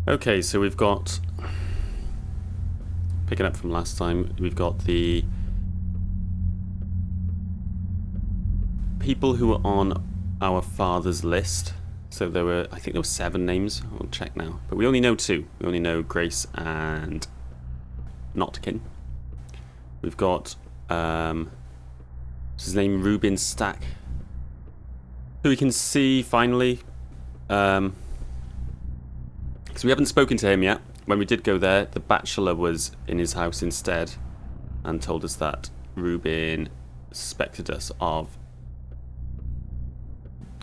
Okay, so we've got, picking up from last time, we've got the people who were on our father's list. So there were, I think there were 7 names. I'll check now. But we only know 2. We only know Grace and Notkin. We've got, what's his name? Rubin Stack. Who we can see finally. Because we haven't spoken to him yet. When we did go there, the bachelor was in his house instead and told us that Rubin suspected us of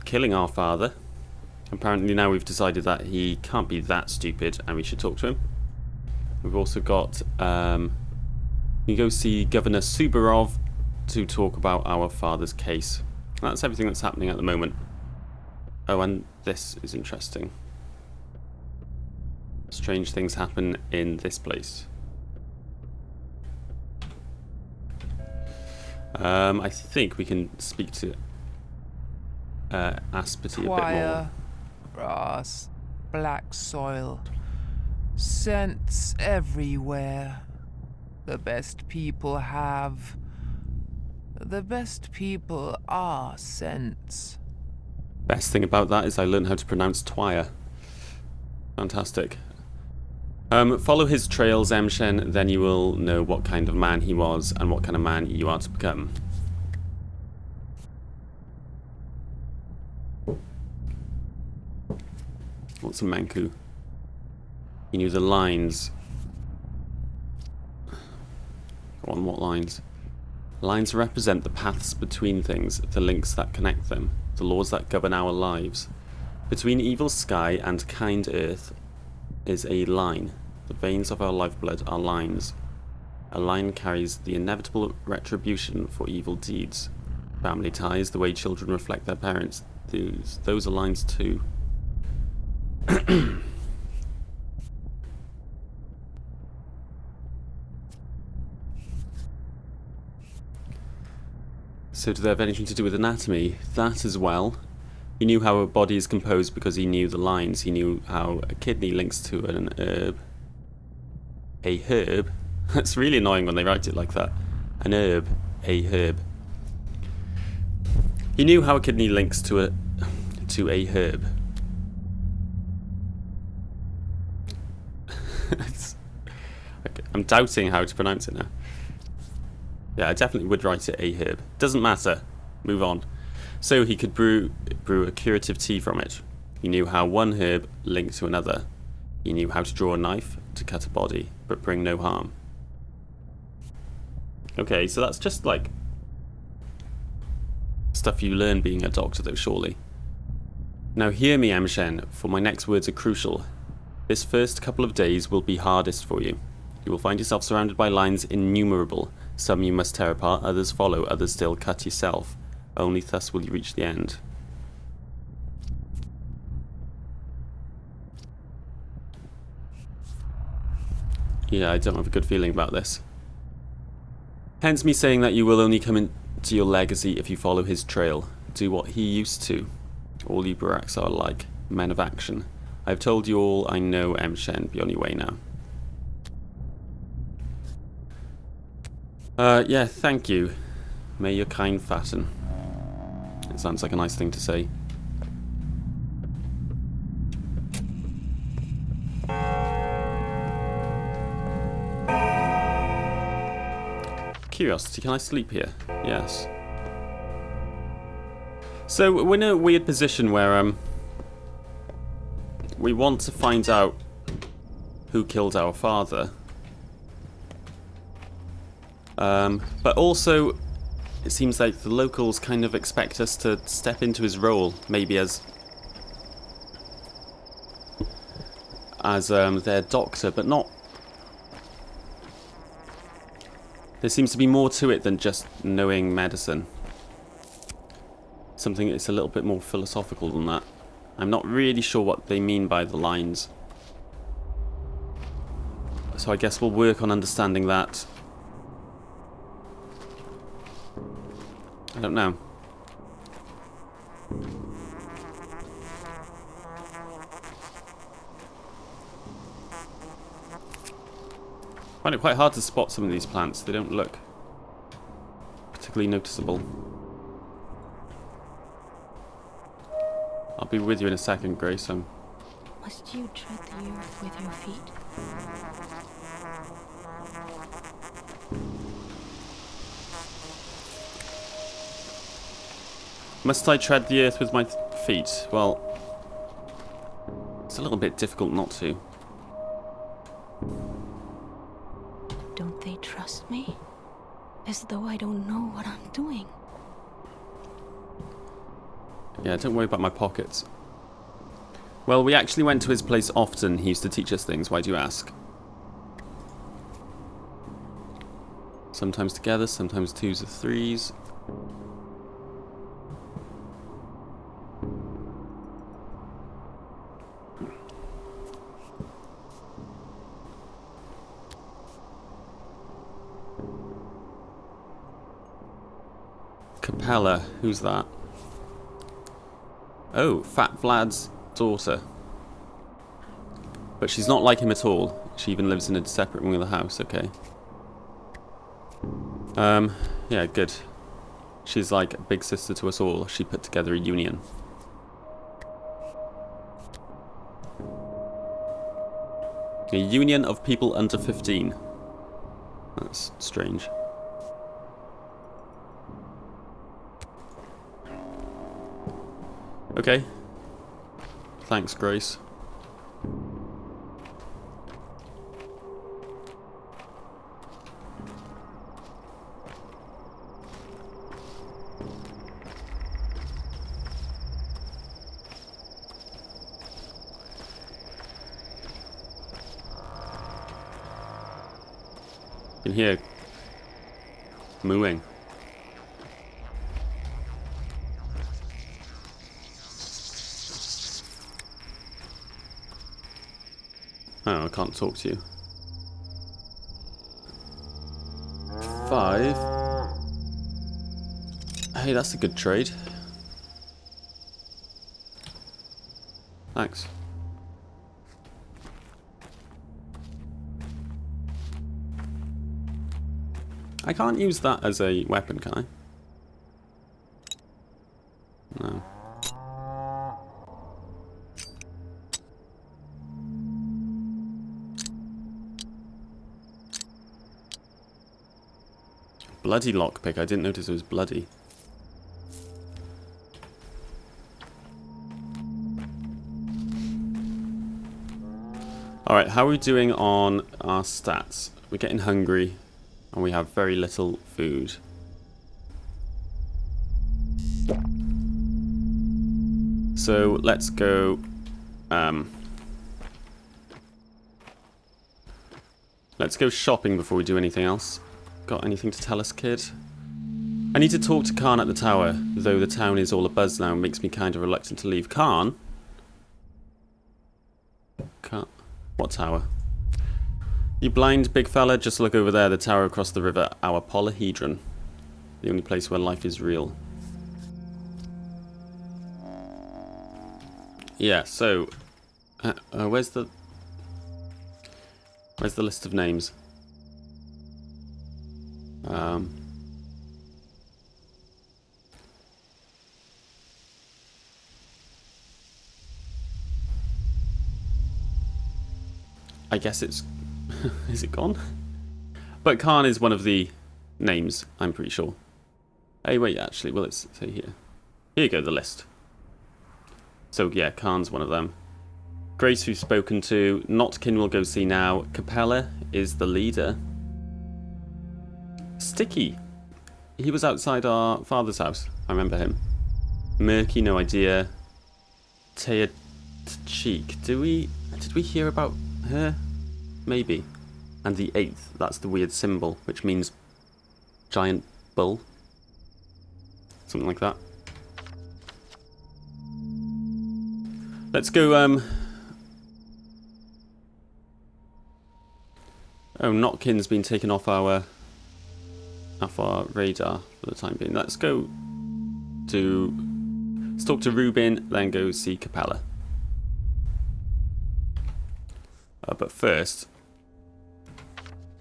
killing our father. Apparently now we've decided that he can't be that stupid and we should talk to him. We've also got, you go see Governor Subarov to talk about our father's case. That's everything that's happening at the moment. Oh, and this is interesting. Strange things happen in this place. I think we can speak to Aspity a bit more. Grass, black soil, scents everywhere. The best people have. The best people are scents. Best thing about that is I learned how to pronounce Twire. Fantastic. Follow his trails, Emshen, then you will know what kind of man he was and what kind of man you are to become. What's a Manku? He knew the lines. Go on, what lines? Lines represent the paths between things, the links that connect them, the laws that govern our lives. Between evil sky and kind earth is a line. The veins of our lifeblood are lines. A line carries the inevitable retribution for evil deeds. Family ties, the way children reflect their parents, those are lines too. So do they have anything to do with anatomy? That as well. He knew how a body is composed because he knew the lines. He knew how a kidney links to an herb. A herb? That's really annoying when they write it like that. An herb. A herb. He knew how a kidney links to a herb. Okay, I'm doubting how to pronounce it now. Yeah, I definitely would write it a herb. Doesn't matter. Move on. So he could brew a curative tea from it. He knew how one herb linked to another. He knew how to draw a knife to cut a body, but bring no harm. Okay, so that's just like stuff you learn being a doctor though, surely. Now hear me, Emshen, for my next words are crucial. This first couple of days will be hardest for you. You will find yourself surrounded by lines innumerable. Some you must tear apart, others follow, others still cut yourself. Only thus will you reach the end. Yeah, I don't have a good feeling about this. Hence me saying that you will only come into your legacy if you follow his trail. Do what he used to. All you Baraks are like, men of action. I have told you all I know, Emshen. Be on your way now. Yeah, thank you. May your kind fatten. It sounds like a nice thing to say. Curiosity, can I sleep here? Yes. So, we're in a weird position where, we want to find out who killed our father. But also, it seems like the locals kind of expect us to step into his role, maybe as their doctor, but not. There seems to be more to it than just knowing medicine. Something that's a little bit more philosophical than that. I'm not really sure what they mean by the lines. So I guess we'll work on understanding that. I don't know. I find it quite hard to spot some of these plants. They don't look particularly noticeable. I'll be with you in a second, Grace. Must you tread the earth with your feet? Must I tread the earth with my feet? Well, it's a little bit difficult not to. Don't they trust me? As though I don't know what I'm doing. Yeah, don't worry about my pockets. Well, we actually went to his place often. He used to teach us things. Why do you ask? Sometimes together, sometimes twos or threes. Capella, who's that? Oh, Fat Vlad's daughter. But she's not like him at all. She even lives in a separate wing of the house, okay. Yeah, good. She's like a big sister to us all. She put together a union. A union of people under 15. That's strange. Okay. Thanks, Grace. You can hear mooing. Oh, I can't talk to you. 5. Hey, that's a good trade. Thanks. I can't use that as a weapon, can I? No. Bloody lockpick. I didn't notice it was bloody. Alright, how are we doing on our stats? We're getting hungry and we have very little food. So let's go shopping before we do anything else. Got anything to tell us, kid? I need to talk to Khan at the tower, though the town is all abuzz now and makes me kind of reluctant to leave. Khan? What tower? You blind big fella, just look over there, the tower across the river, our polyhedron. The only place where life is real. Yeah, so where's the list of names? I guess it's is it gone? But Khan is one of the names, I'm pretty sure. Hey, wait, actually, will it say here? Here you go, the list. So yeah, Khan's one of them. Grace we've spoken to. Notkin we'll go see now. Capella is the leader. Sticky. He was outside our father's house. I remember him. Murky, no idea. Taya Cheek. Did we hear about her? Maybe. And the 8th. That's the weird symbol, which means giant bull. Something like that. Let's go, Oh, Notkin's been taken off our radar for the time being. Let's talk to Rubin, then go see Capella. But first,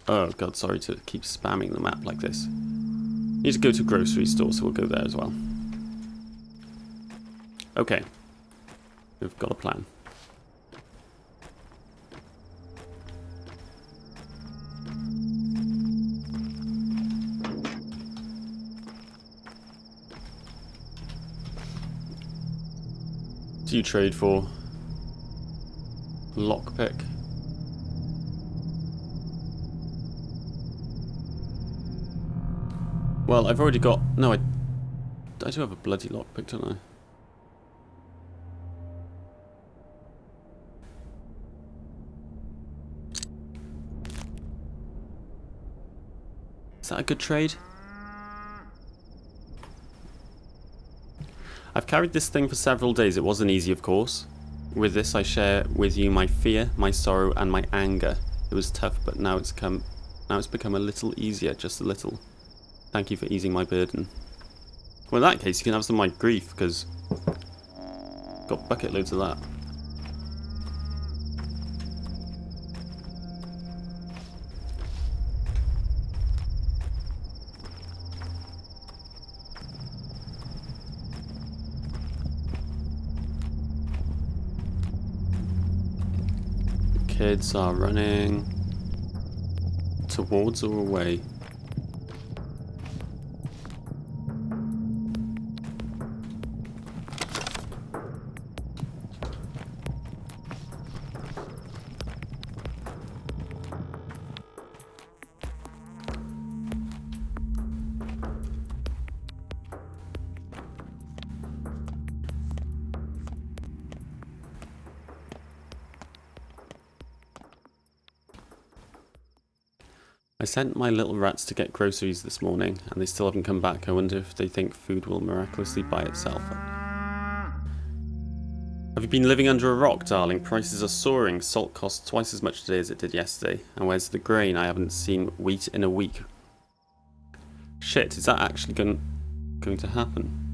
Oh god, sorry to keep spamming the map like this. Need to go to a grocery store, so we'll go there as well. Okay. We've got a plan. Do you trade for lockpick? Well, I've already got... No, I do have a bloody lockpick, don't I? Is that a good trade? I've carried this thing for several days. It wasn't easy, of course. With this, I share with you my fear, my sorrow, and my anger. It was tough, but now it's become a little easier, just a little. Thank you for easing my burden. Well, in that case, you can have some of my grief, because I've got bucket loads of that. Kids are running towards or away. I sent my little rats to get groceries this morning, and they still haven't come back. I wonder if they think food will miraculously buy itself. Have you been living under a rock, darling? Prices are soaring. Salt costs twice as much today as it did yesterday. And where's the grain? I haven't seen wheat in a week. Shit, is that actually going to happen?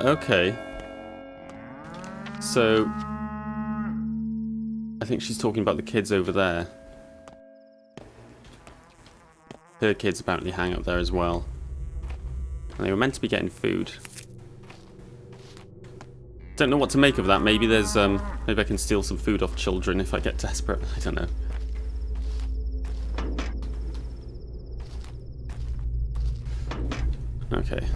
Okay. So, I think she's talking about the kids over there. Her kids apparently hang up there as well. And they were meant to be getting food. Don't know what to make of that. Maybe there's, maybe I can steal some food off children if I get desperate. I don't know. Okay.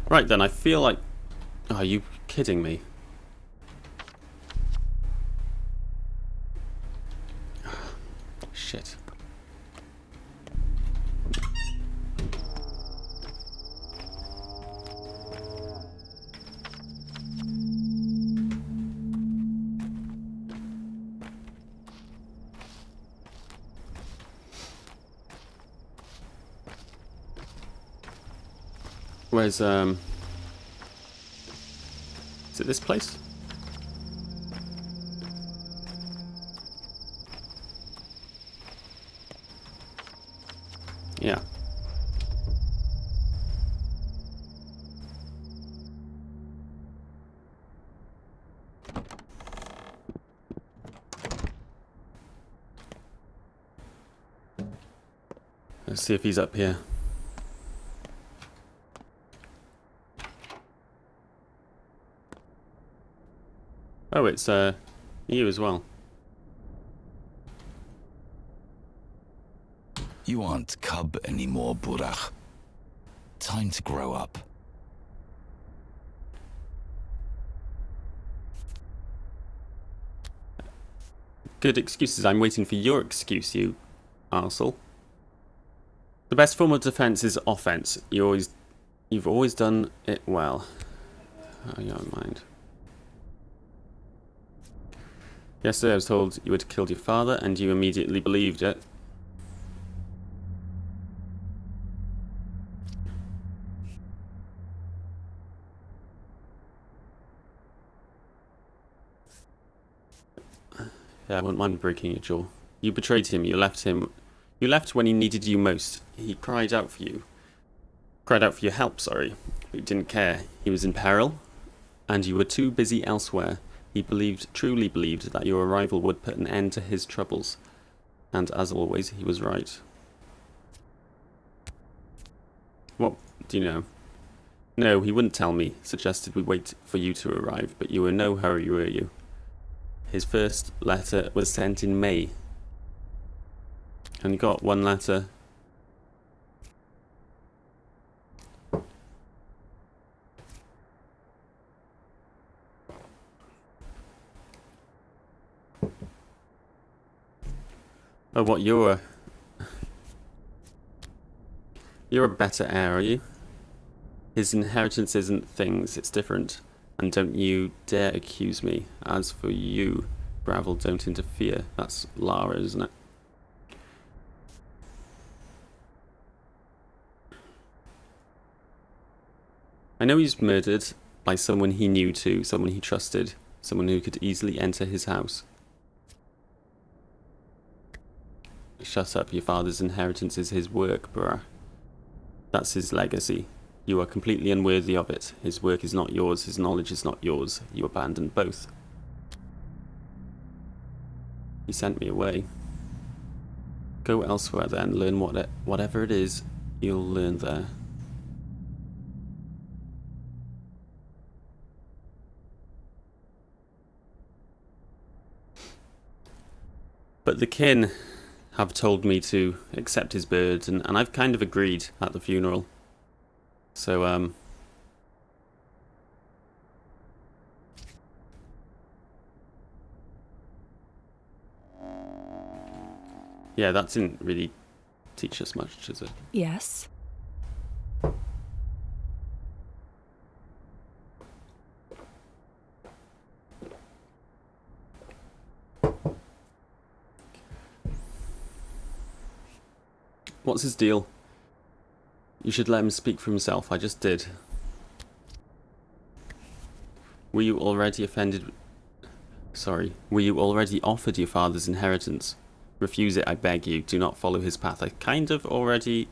Right then, I feel like... Oh, are you kidding me? Shit. Where's, is it this place? Yeah. Let's see if he's up here. Oh, it's you as well. You aren't cub anymore, Burach. Time to grow up. Good excuses. I'm waiting for your excuse, you arsehole. The best form of defense is offense. You've always done it well. Oh, you don't mind. Yesterday I was told you had killed your father, and you immediately believed it. Yeah, I wouldn't mind breaking your jaw. You betrayed him. You left him. You left when he needed you most. He cried out for you. Cried out for your help, sorry. But you didn't care. He was in peril, and you were too busy elsewhere. He truly believed that your arrival would put an end to his troubles. And as always, he was right. What do you know? No, he wouldn't tell me. Suggested we wait for you to arrive, but you were in no hurry, were you? His first letter was sent in May. And you got one letter. Oh, what, you're a better heir, are you? His inheritance isn't things, it's different. And don't you dare accuse me. As for you, Gravel, don't interfere. That's Lara, isn't it? I know he's murdered by someone he knew too, someone he trusted, someone who could easily enter his house. Shut up, your father's inheritance is his work, bruh. That's his legacy. You are completely unworthy of it. His work is not yours, his knowledge is not yours. You abandoned both. He sent me away. Go elsewhere then, learn whatever it is you'll learn there. But the kin have told me to accept his bird, and I've kind of agreed at the funeral. So, yeah, that didn't really teach us much, does it? Yes. What's his deal? You should let him speak for himself. I just did. Were you already offended? Sorry. Were you already offered your father's inheritance? Refuse it, I beg you. Do not follow his path. I kind of already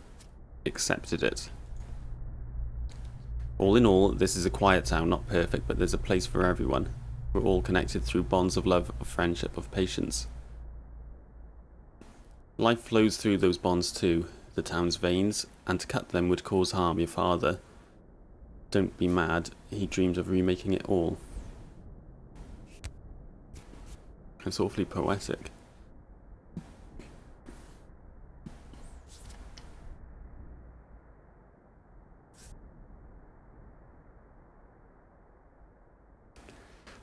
accepted it. All in all, this is a quiet town, not perfect, but there's a place for everyone. We're all connected through bonds of love, of friendship, of patience. Life flows through those bonds too, the town's veins, and to cut them would cause harm. Your father, don't be mad, he dreamed of remaking it all. It's awfully poetic.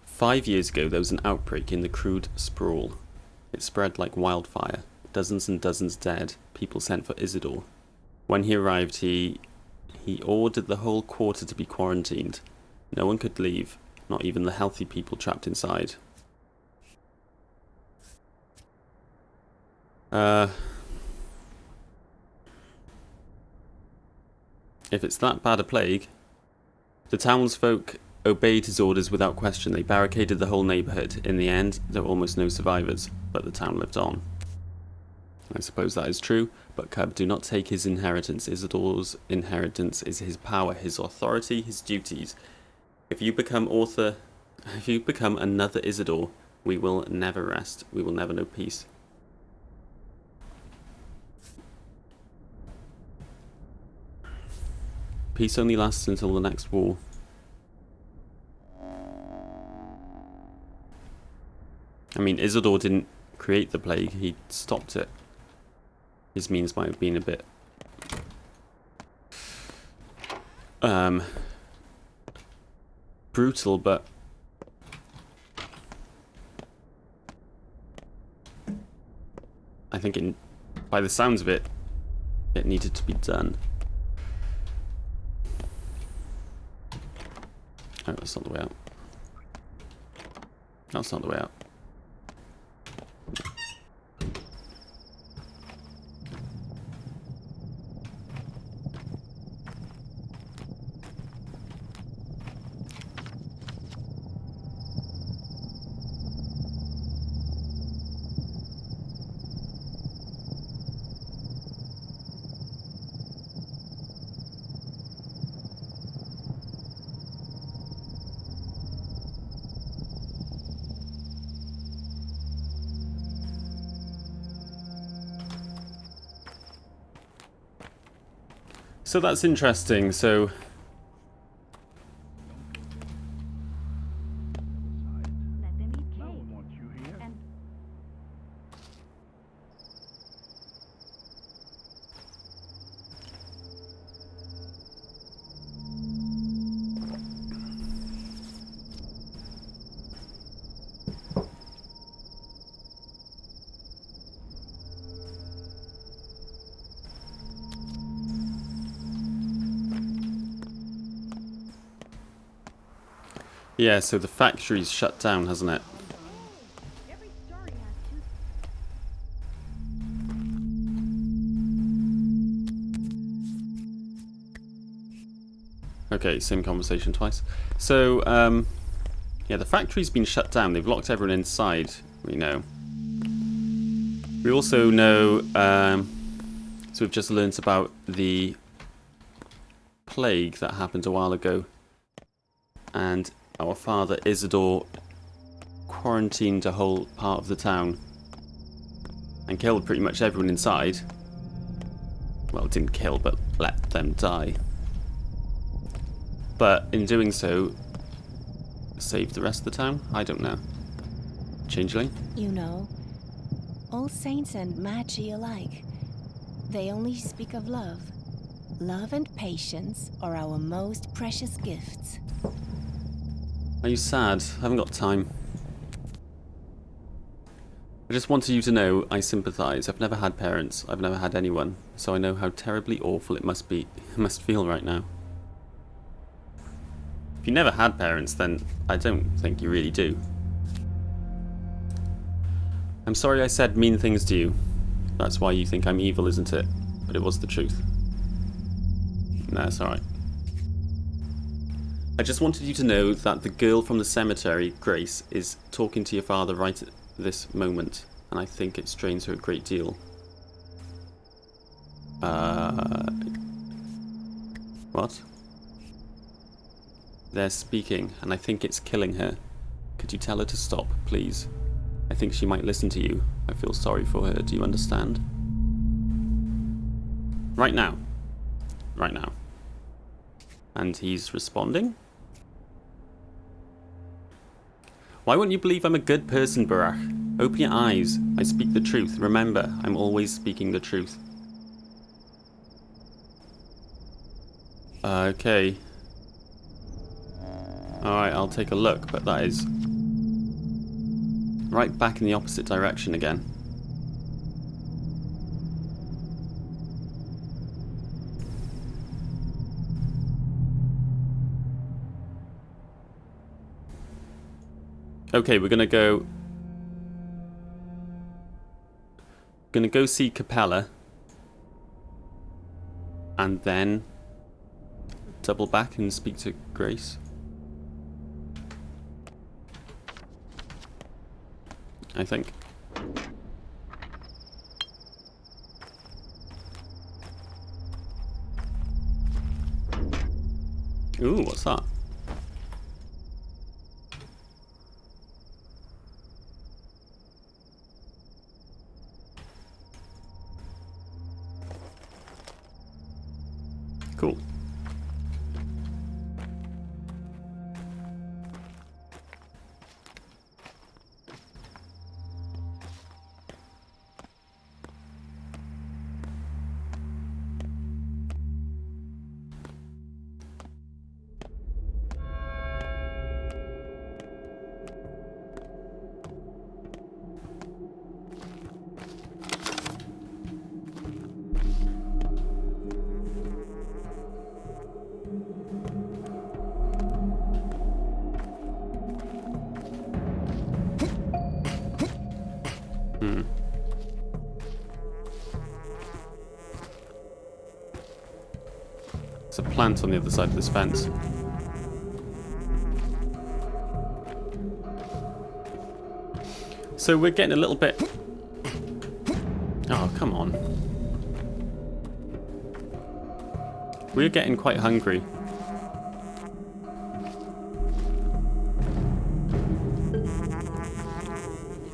"5 years ago there was an outbreak in the crude sprawl. It spread like wildfire. Dozens and dozens dead. People sent for Isidore. When he arrived, he ordered the whole quarter to be quarantined. No one could leave, not even the healthy people trapped inside. If it's that bad a plague..." The townsfolk obeyed his orders without question. They barricaded the whole neighbourhood. In the end, there were almost no survivors, but the town lived on. I suppose that is true, but Cub, do not take his inheritance. Isidore's inheritance is his power, his authority, his duties. If you become another Isidore, we will never rest. We will never know peace. Peace only lasts until the next war. I mean, Isidore didn't create the plague, he stopped it. His means might have been a bit brutal, but I think by the sounds of it, it needed to be done. Oh, that's not the way out. That's not the way out. So that's interesting. So yeah, so the factory's shut down, hasn't it? Okay, same conversation twice. So, yeah, the factory's been shut down. They've locked everyone inside, we know. We also know, so we've just learnt about the plague that happened a while ago. And our father, Isidore, quarantined a whole part of the town. And killed pretty much everyone inside. Well, didn't kill, but let them die. But in doing so, saved the rest of the town? I don't know. Changeling? You know, all saints and Magi alike, they only speak of love. Love and patience are our most precious gifts. Are you sad? I haven't got time. I just wanted you to know I sympathise. I've never had parents. I've never had anyone. So I know how terribly awful it must be. It must feel right now. If you never had parents, then I don't think you really do. I'm sorry I said mean things to you. That's why you think I'm evil, isn't it? But it was the truth. No, it's alright. I just wanted you to know that the girl from the cemetery, Grace, is talking to your father right at this moment, and I think it strains her a great deal. What? They're speaking, and I think it's killing her. Could you tell her to stop, please? I think she might listen to you. I feel sorry for her. Do you understand? Right now. Right now. And he's responding? Why won't you believe I'm a good person, Barak? Open your eyes. I speak the truth. Remember, I'm always speaking the truth. Okay. Alright, I'll take a look, but that is right back in the opposite direction again. Okay, we're gonna go see Capella, and then double back and speak to Grace. I think. Ooh, what's that? Cool. There's a plant on the other side of this fence. So we're getting a little bit... Oh, come on. We're getting quite hungry.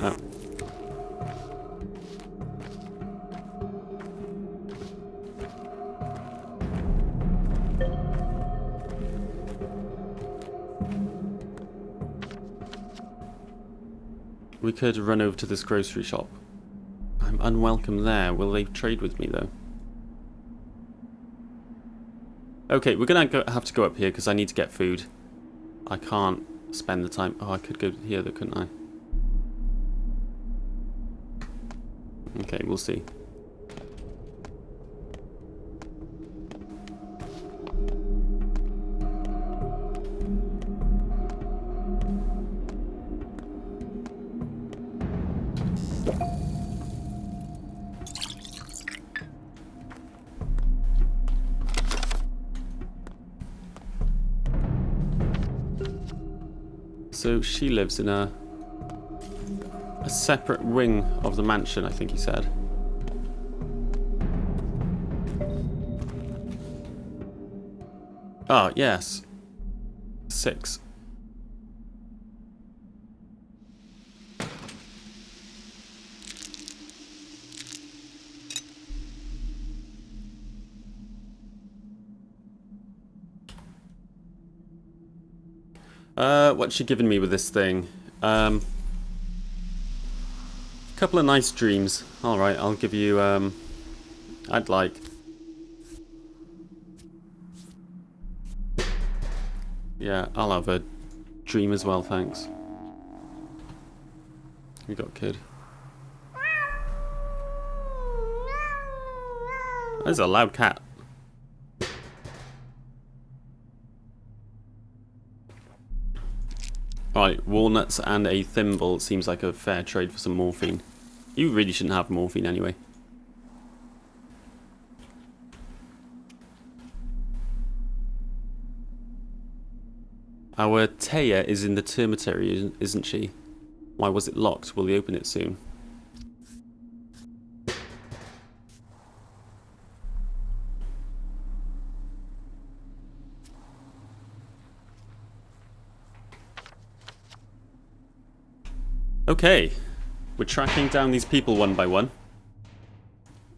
Oh. We could run over to this grocery shop. I'm unwelcome there. Will they trade with me, though? Okay, we're going to have to go up here because I need to get food. I can't spend the time... Oh, I could go here, though, couldn't I? Okay, we'll see. So she lives in a separate wing of the mansion, I think he said. Oh, yes. 6. What's she giving me with this thing? Couple of nice dreams. Alright, I'll give you, I'd like... Yeah, I'll have a dream as well, thanks. We got a kid. There's a loud cat. Alright, walnuts and a thimble seems like a fair trade for some morphine. You really shouldn't have morphine anyway. Our Taya is in the termitary, isn't she? Why was it locked? Will they open it soon? Okay, we're tracking down these people one by one.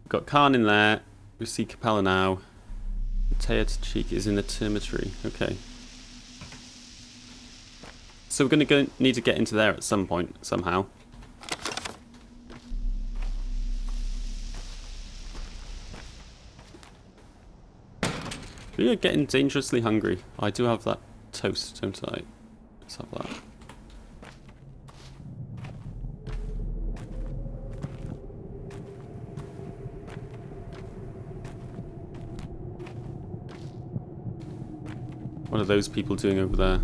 We've got Khan in there. We see Capella now. Taya Tachik is in the termitary. Okay. So we're going to need to get into there at some point, somehow. We are getting dangerously hungry. I do have that toast, don't I? Let's have that. What are those people doing over there?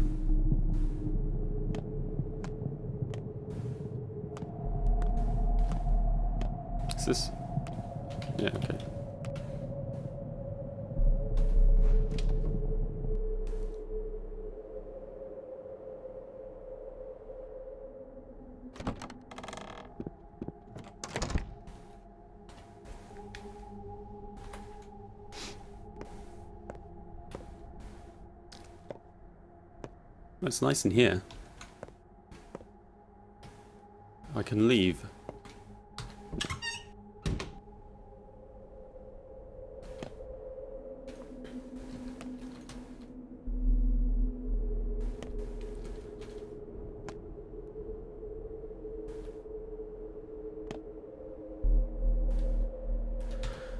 Is this... Yeah, okay. It's nice in here. I can leave.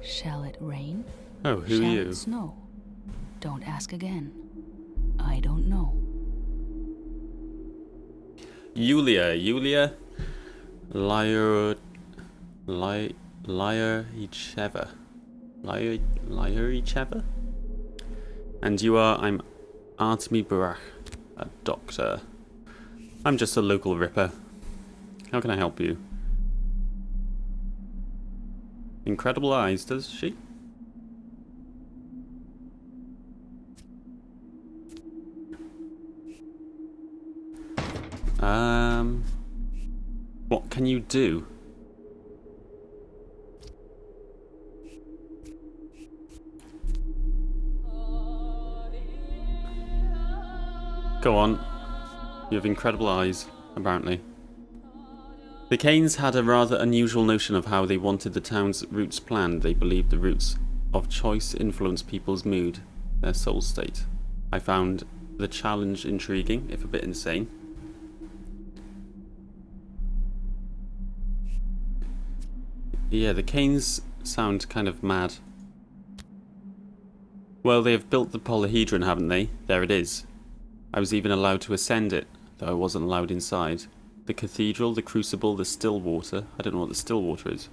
Shall it rain? Oh, who Shall are you? it snow? Don't ask again. I don't know. Yulia Lyaricheva. Lyaricheva? And you are, I'm Artemy Barach, a doctor. I'm just a local ripper. How can I help you? Incredible eyes, does she? What can you do? Go on. You have incredible eyes, apparently. The Kanes had a rather unusual notion of how they wanted the town's routes planned. They believed the routes of choice influence people's mood, their soul state. I found the challenge intriguing, if a bit insane. Yeah, the Kanes sound kind of mad. Well, they have built the polyhedron, haven't they? There it is. I was even allowed to ascend it, though I wasn't allowed inside. The cathedral, the crucible, the still water. I don't know what the still water is.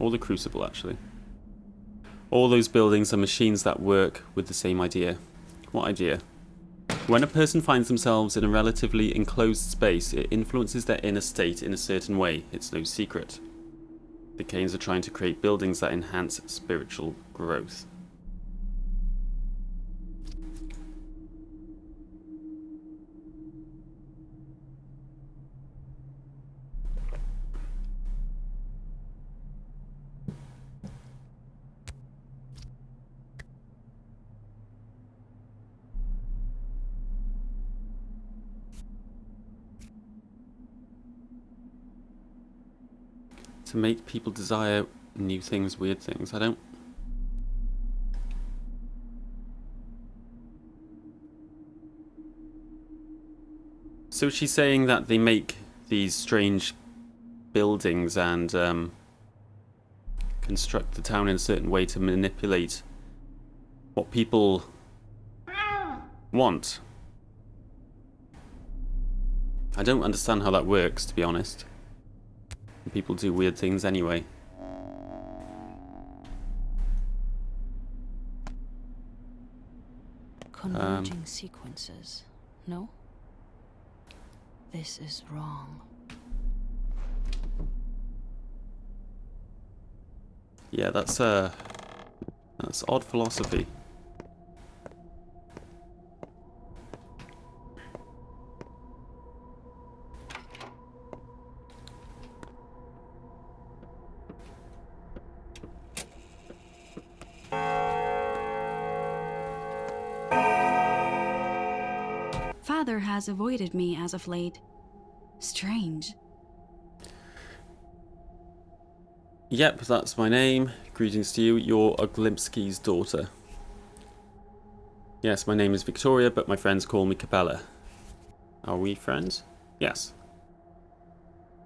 Or the crucible, actually. All those buildings are machines that work with the same idea. What idea? When a person finds themselves in a relatively enclosed space, it influences their inner state in a certain way. It's no secret. The Kanes are trying to create buildings that enhance spiritual growth. To make people desire new things, weird things. I don't... So she's saying that they make these strange buildings and construct the town in a certain way to manipulate what people want. I don't understand how that works, to be honest. People do weird things anyway. Converging sequences. No? This is wrong. Yeah, that's odd philosophy. Father has avoided me as of late. Strange. Yep, that's my name. Greetings to you. You're Oglimski's daughter. Yes, my name is Victoria, but my friends call me Capella. Are we friends? Yes.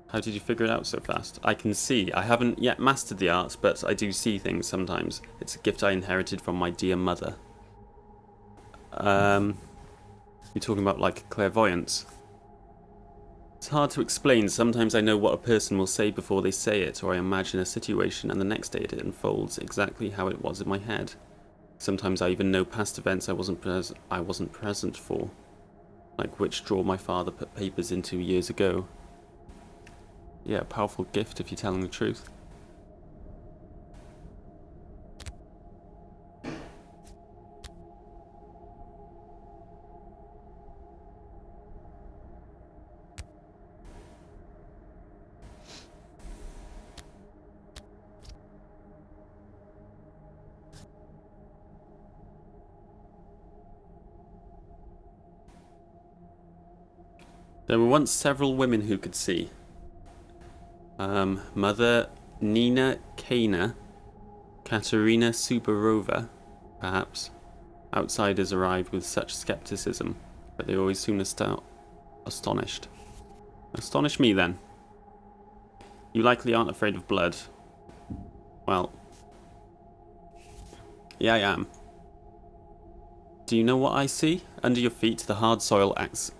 How did you figure it out so fast? I can see. I haven't yet mastered the art, but I do see things sometimes. It's a gift I inherited from my dear mother. You're talking about like clairvoyance? It's hard to explain. Sometimes I know what a person will say before they say it, or I imagine a situation and the next day it unfolds exactly how it was in my head. Sometimes I even know past events I wasn't present for, like which drawer my father put papers into years ago. Yeah, a powerful gift if you're telling the truth. There were once several women who could see. Mother Nina Kana, Katerina Subarova, perhaps. Outsiders arrived with such skepticism, but they always soon astonished. Astonish me then. You likely aren't afraid of blood. Well, yeah, I am. Do you know what I see? Under your feet, the hard soil acts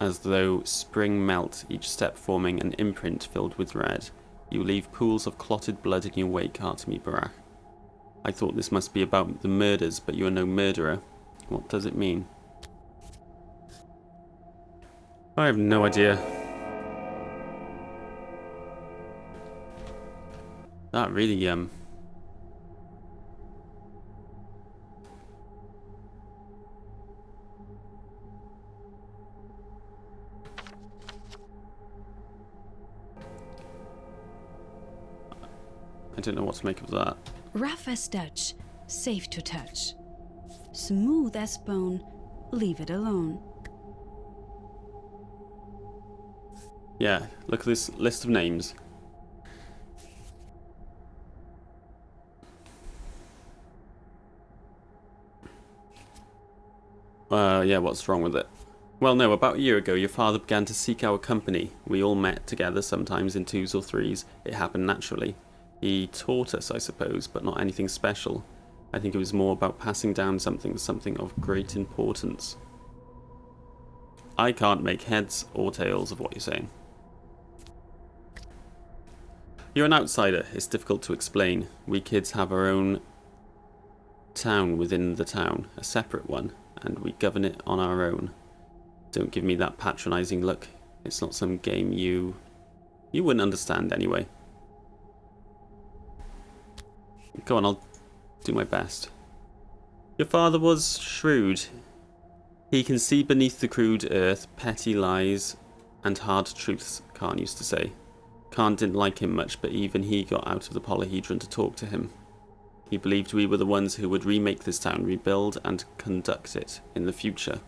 as though spring melt, each step forming an imprint filled with red. You leave pools of clotted blood in your wake, Artemi Barach. I thought this must be about the murders, but you are no murderer. What does it mean? I have no idea. That really, don't know what to make of that. Rough as Dutch, safe to touch. Smooth as bone, leave it alone. Yeah, look at this list of names. Yeah, what's wrong with it? Well, no, about a year ago, your father began to seek our company. We all met together, sometimes in twos or threes. It happened naturally. He taught us, I suppose, but not anything special. I think it was more about passing down something of great importance. I can't make heads or tails of what you're saying. You're an outsider. It's difficult to explain. We kids have our own town within the town, a separate one, and we govern it on our own. Don't give me that patronizing look. It's not some game you wouldn't understand anyway. Go on, I'll do my best. Your father was shrewd. He can see beneath the crude earth petty lies and hard truths, Khan used to say. Khan didn't like him much, but even he got out of the polyhedron to talk to him. He believed we were the ones who would remake this town, rebuild and conduct it in the future.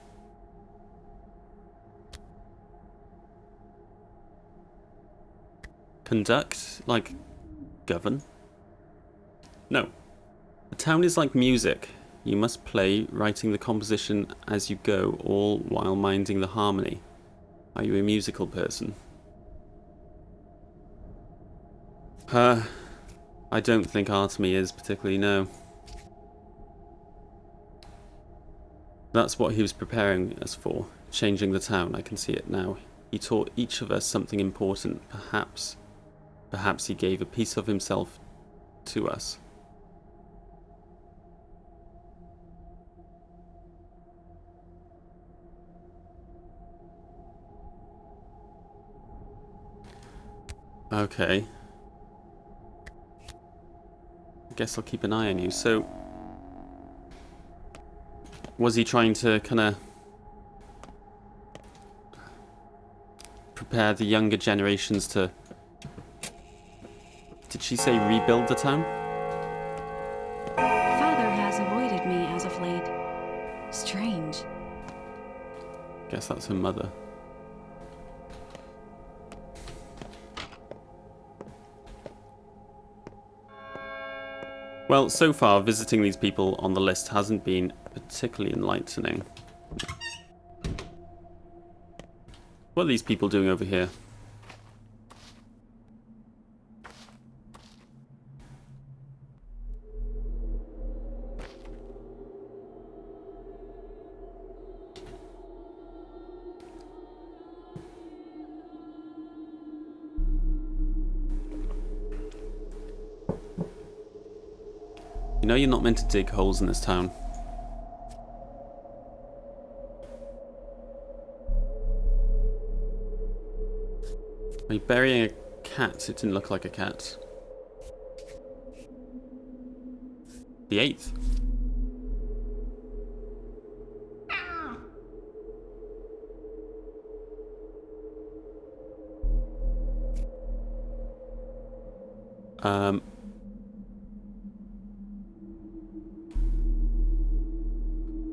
Conduct? Like govern? No. A town is like music. You must play, writing the composition as you go, all while minding the harmony. Are you a musical person? I don't think Artemy is particularly, no. That's what he was preparing us for, changing the town. I can see it now. He taught each of us something important. Perhaps he gave a piece of himself to us. Okay. I guess I'll keep an eye on you. So, was he trying to kind of prepare the younger generations to... Did she say rebuild the town? Father has avoided me as of late. Strange. Guess that's her mother. Well, so far, visiting these people on the list hasn't been particularly enlightening. What are these people doing over here? You know you're not meant to dig holes in this town. Are you burying a cat? It didn't look like a cat. The 8th.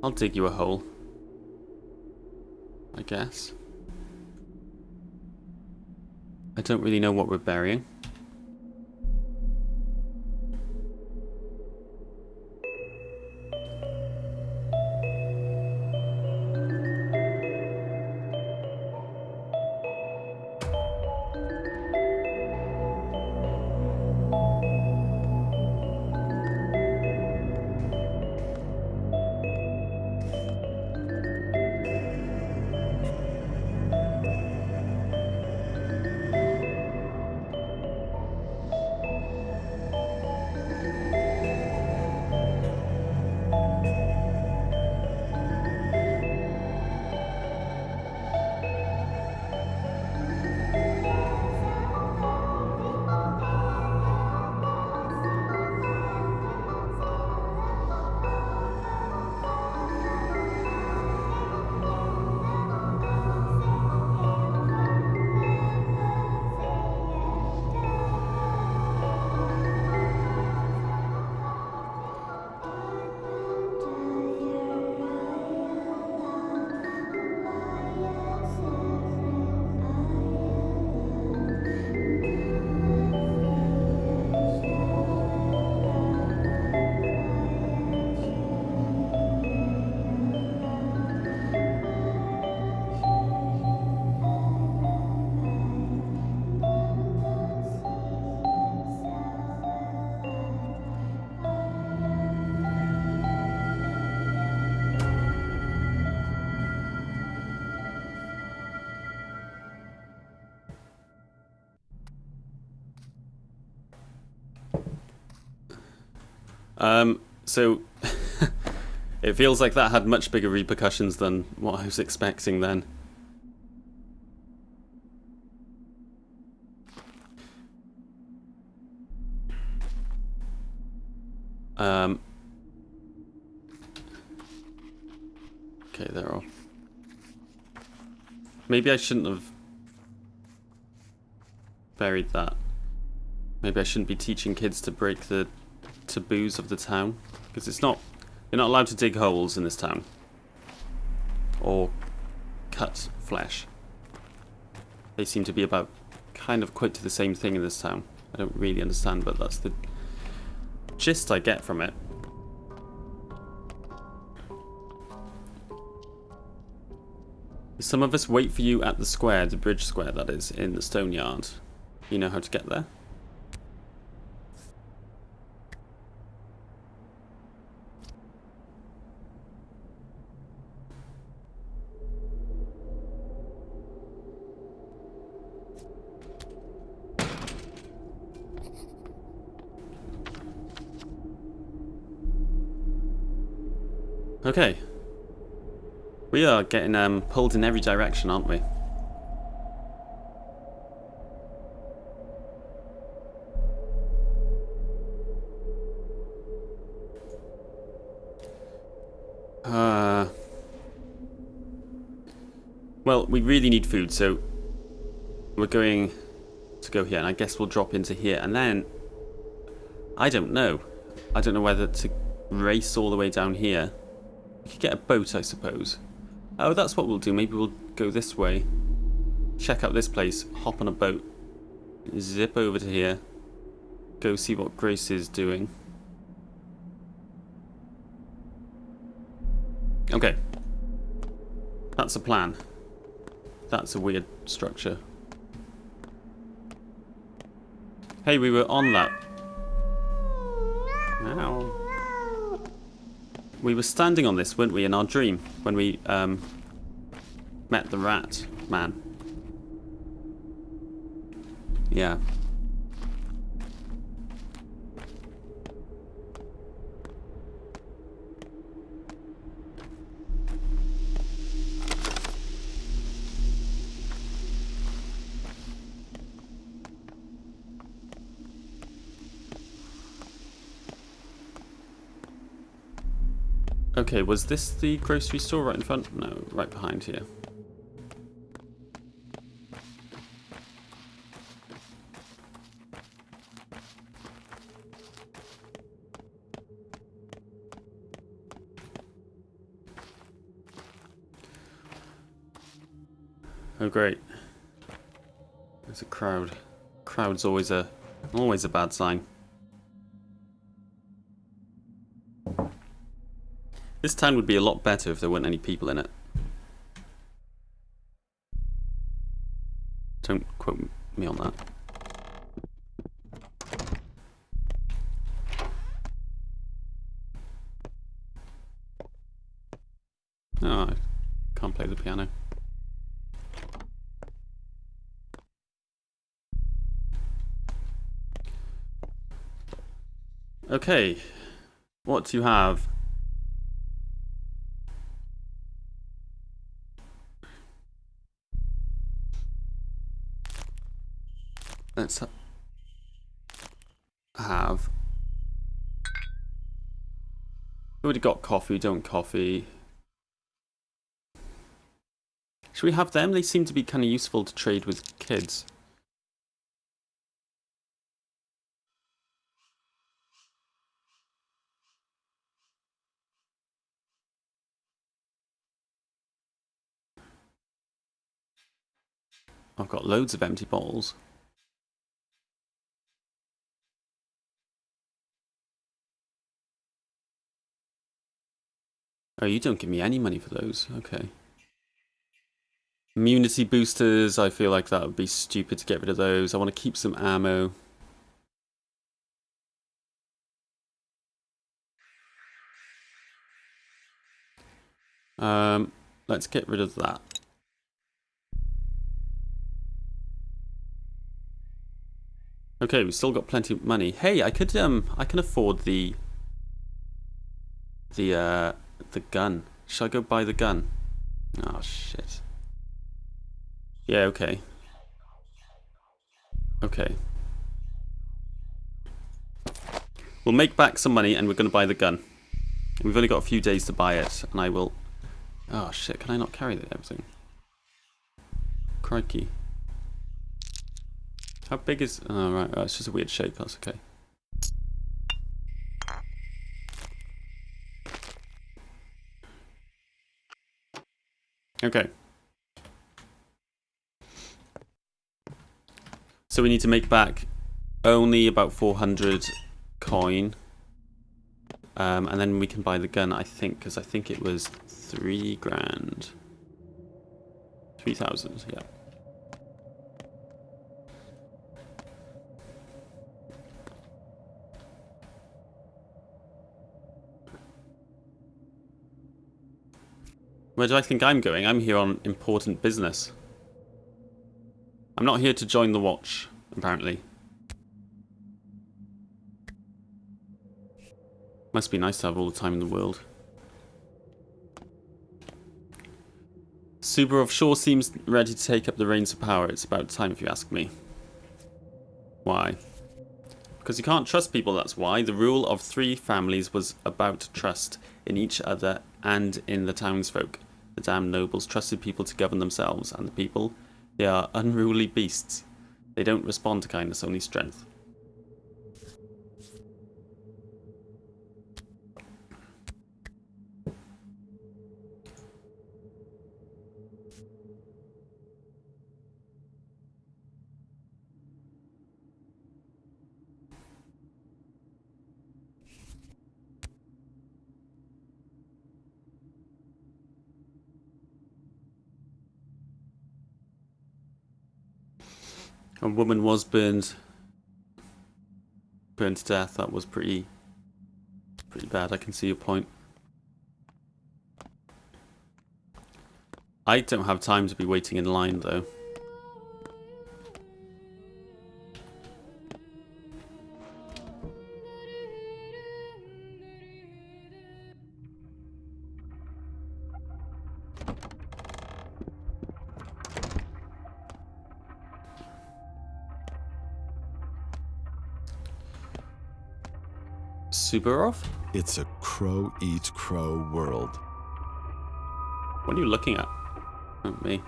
I'll dig you a hole, I guess. I don't really know what we're burying. So it feels like that had much bigger repercussions than what I was expecting then. Okay, they're off. Maybe I shouldn't have buried that. Maybe I shouldn't be teaching kids to break the taboos of the town, because it's not. You're not allowed to dig holes in this town or cut flesh. They seem to be about kind of quite to the same thing in this town. I don't really understand, but that's the gist I get from it. Some of us wait for you at the square, the bridge square that is, in the stone yard. You know how to get there? Okay. We are getting pulled in every direction, aren't we? Well, we really need food, so we're going to go here, and I guess we'll drop into here, and then I don't know. I don't know whether to race all the way down here. We could get a boat, I suppose. Oh, that's what we'll do. Maybe we'll go this way. Check out this place. Hop on a boat. Zip over to here. Go see what Grace is doing. Okay. That's a plan. That's a weird structure. Hey, we were on that. Ow. We were standing on this, weren't we, in our dream, when we met the rat man. Yeah. Okay, was this the grocery store right in front? No, right behind here. Oh great. There's a crowd. Crowd's always a bad sign. This town would be a lot better if there weren't any people in it. Don't quote me on that. Oh, I can't play the piano. Okay, what do you have? Let's have. We already got coffee, don't coffee. Should we have them? They seem to be kind of useful to trade with kids. I've got loads of empty bottles. Oh, you don't give me any money for those. Okay. Immunity boosters, I feel like that would be stupid to get rid of those. I want to keep some ammo. Let's get rid of that. Okay, we've still got plenty of money. Hey, I can afford the the gun. Should I go buy the gun? Oh shit. Yeah, okay. Okay. We'll make back some money and we're going to buy the gun. We've only got a few days to buy it, and I will... Oh shit, can I not carry everything? Crikey. How big is... Oh right, it's just a weird shape, that's okay. Okay. So we need to make back only about 400 coin. And then we can buy the gun, I think, because I think it was 3 grand. 3,000, yeah. Where do I think I'm going? I'm here on important business. I'm not here to join the watch, apparently. Must be nice to have all the time in the world. Subarov sure seems ready to take up the reins of power. It's about time if you ask me. Why? Because you can't trust people, that's why. The rule of 3 families was about trust in each other and in the townsfolk. The damned nobles trusted people to govern themselves, and the people, they are unruly beasts. They don't respond to kindness, only strength. A woman was burned to death. That was pretty bad. I can see your point. I don't have time to be waiting in line though. Subarov? It's a crow-eat-crow world. What are you looking at? Oh, me.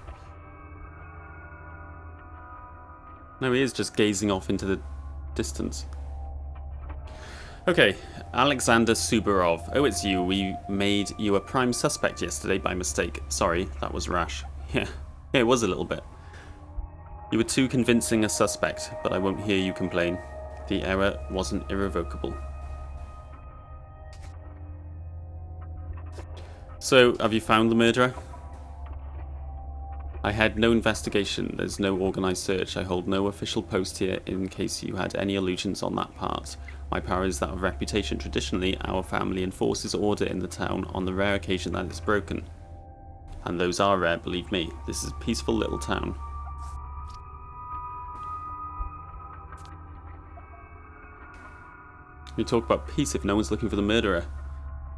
No, he is just gazing off into the distance. Okay, Alexander Subarov. Oh, it's you. We made you a prime suspect yesterday by mistake. Sorry, that was rash. Yeah, it was a little bit. You were too convincing a suspect, but I won't hear you complain. The error wasn't irrevocable. So, have you found the murderer? I had no investigation. There's no organised search. I hold no official post here in case you had any illusions on that part. My power is that of reputation. Traditionally, our family enforces order in the town on the rare occasion that it's broken. And those are rare, believe me. This is a peaceful little town. You talk about peace if no one's looking for the murderer.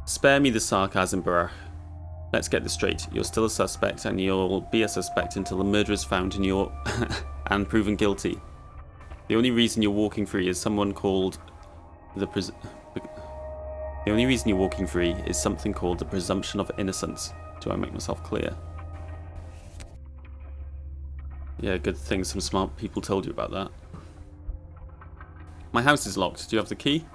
Spare me the sarcasm, Barach. Let's get this straight. You're still a suspect, and you'll be a suspect until the murderer is found and you're and proven guilty. The only reason you're walking free is someone called the only reason you're walking free is something called the presumption of innocence. Do I make myself clear? Yeah, good thing some smart people told you about that. My house is locked. Do you have the key?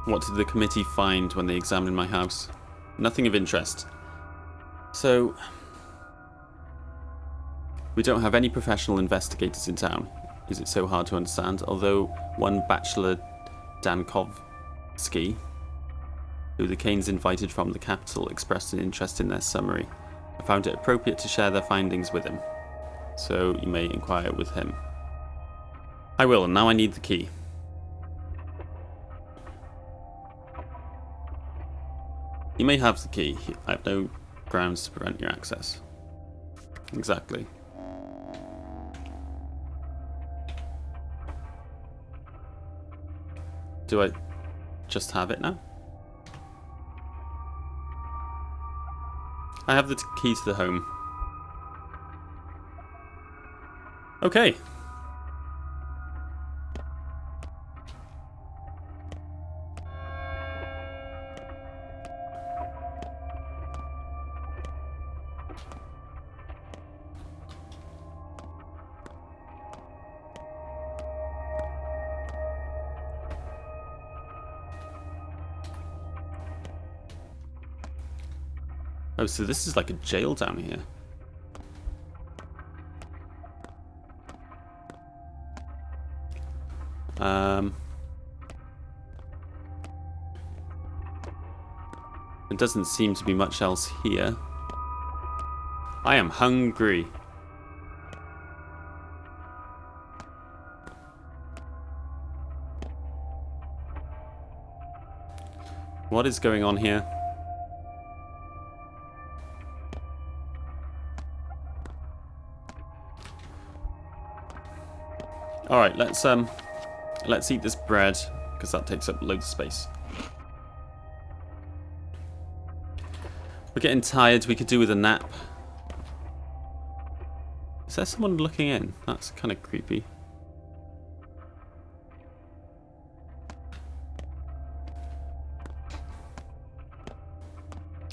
What did the committee find when they examined my house? Nothing of interest. So, we don't have any professional investigators in town. Is it so hard to understand? Although one Bachelor Dankovsky, who the Kanes invited from the capital, expressed an interest in their summary. I found it appropriate to share their findings with him. So you may inquire with him. I will, and now I need the key. You may have the key. I have no grounds to prevent your access. Exactly. Do I just have it now? I have the key to the home. Okay. Oh, so this is like a jail down here. There doesn't seem to be much else here. I am hungry. What is going on here? Alright, let's eat this bread, because that takes up loads of space. We're getting tired, we could do with a nap. Is there someone looking in? That's kind of creepy.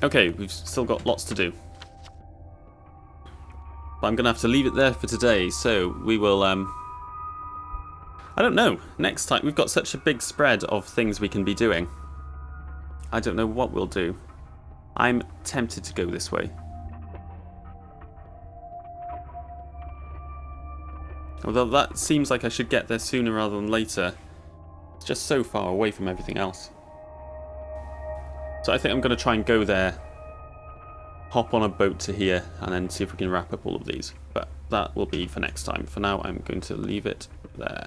Okay, we've still got lots to do. But I'm going to have to leave it there for today, so we will, I don't know. Next time, we've got such a big spread of things we can be doing. I don't know what we'll do. I'm tempted to go this way. Although that seems like I should get there sooner rather than later. It's just so far away from everything else. So I think I'm going to try and go there, hop on a boat to here, and then see if we can wrap up all of these. But that will be for next time. For now, I'm going to leave it there.